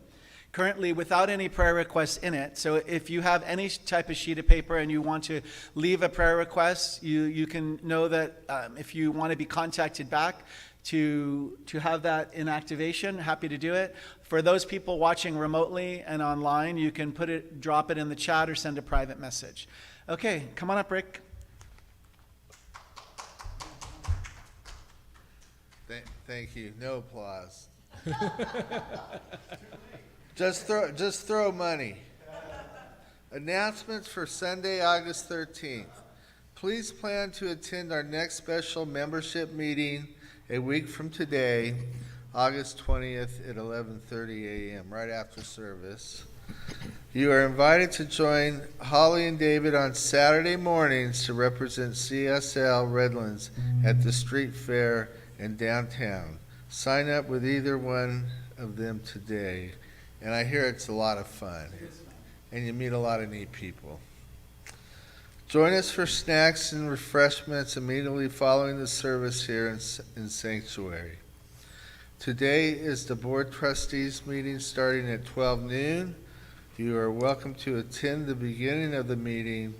currently without any prayer requests in it. So if you have any type of sheet of paper and you want to leave a prayer request, you can know that if you want to be contacted back to have that in activation, happy to do it. For those people watching remotely and online, you can drop it in the chat or send a private message. Okay, come on up, Rick. Thank you. No applause. Just throw money. Announcements for Sunday, August 13th. Please plan to attend our next special membership meeting a week from today, August 20th at 11:30 a.m., right after service. You are invited to join Holly and David on Saturday mornings to represent CSL Redlands at the street fair in downtown. Sign up with either one of them today. And I hear it's a lot of fun. And you meet a lot of neat people. Join us for snacks and refreshments immediately following the service here in Sanctuary. Today is the Board Trustees meeting starting at 12 noon. You are welcome to attend the beginning of the meeting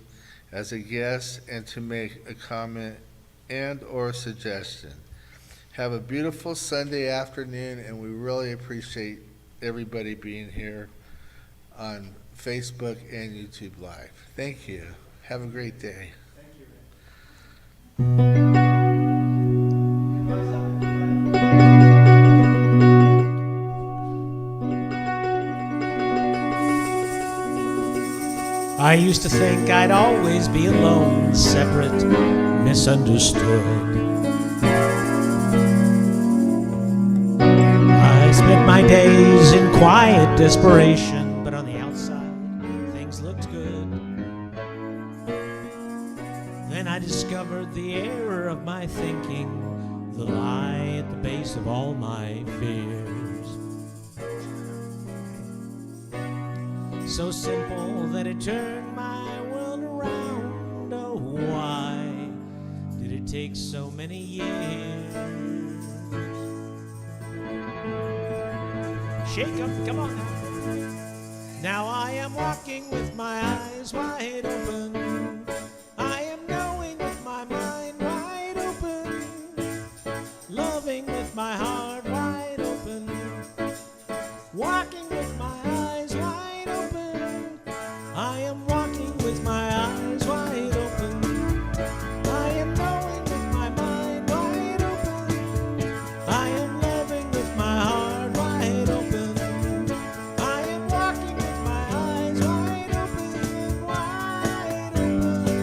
as a guest and to make a comment and or suggestion. Have a beautiful Sunday afternoon, and we really appreciate everybody being here on Facebook and YouTube Live. Thank you. Have a great day. Thank you, I used to think I'd always be alone, separate, misunderstood. I spent my days in quiet desperation, but on the outside, things looked good. Then I discovered the error of my thinking, the lie at the base of all my fears. So simple that it turned my world around. Oh, why did it take so many years? Shake up, come on now. Now I am walking with my eyes wide open. I am knowing with my mind wide open. Loving with my heart wide open. Walking with my eyes wide open. I am walking with my eyes wide open. I am knowing with my mind wide open. I am loving with my heart wide open. I am walking with my eyes wide open, wide open.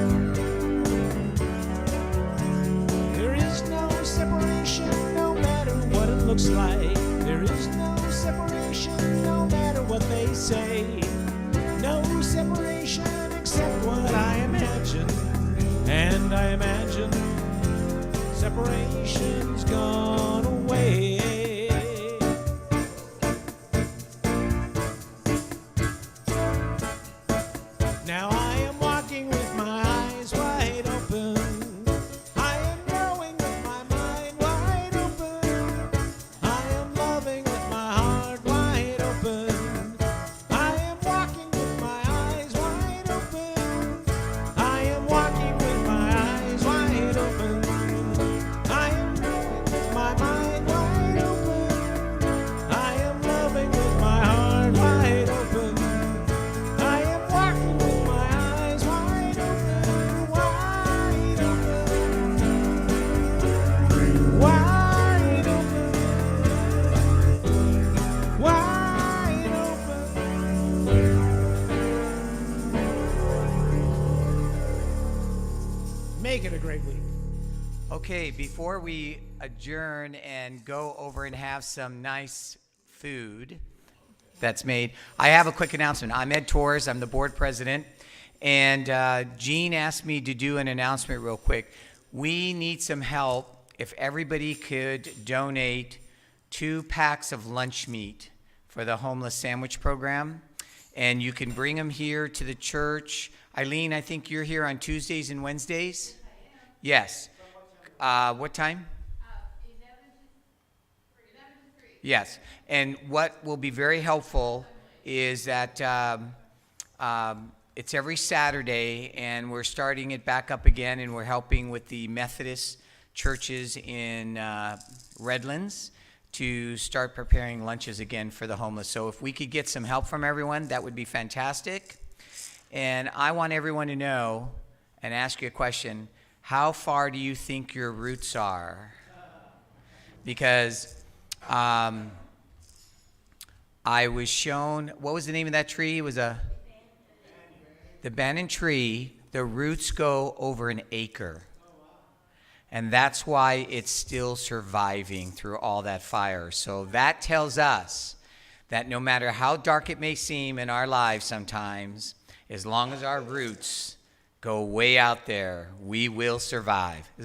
There is no separation, no matter what it looks like. There is no separation, no matter what they say. No separation except what I imagine. And I imagine separation's gone away. Now I am walking with my eyes wide open. I am knowing with my mind wide open. I am loving with my heart wide open. I am walking with my eyes wide open. I am walking with my eyes wide open. I am knowing with Make it a great week. Okay, before we adjourn and go over and have some nice food that's made, I have a quick announcement. I'm Ed Torres. I'm the board president. And Gene asked me to do an announcement real quick. We need some help. If everybody could donate 2 packs of lunch meat for the homeless sandwich program. And you can bring them here to the church. Eileen, I think you're here on Tuesdays and Wednesdays? Yes. What time? 11 to 3. Yes. And what will be very helpful is that it's every Saturday, and we're starting it back up again, and we're helping with the Methodist churches in Redlands to start preparing lunches again for the homeless. So if we could get some help from everyone, that would be fantastic. And I want everyone to know and ask you a question. How far do you think your roots are? Because I was shown, what was the name of that tree? It was the banyan tree. The roots go over an acre. And that's why it's still surviving through all that fire. So that tells us that no matter how dark it may seem in our lives sometimes, as long as our roots go way out there, we will survive. Is that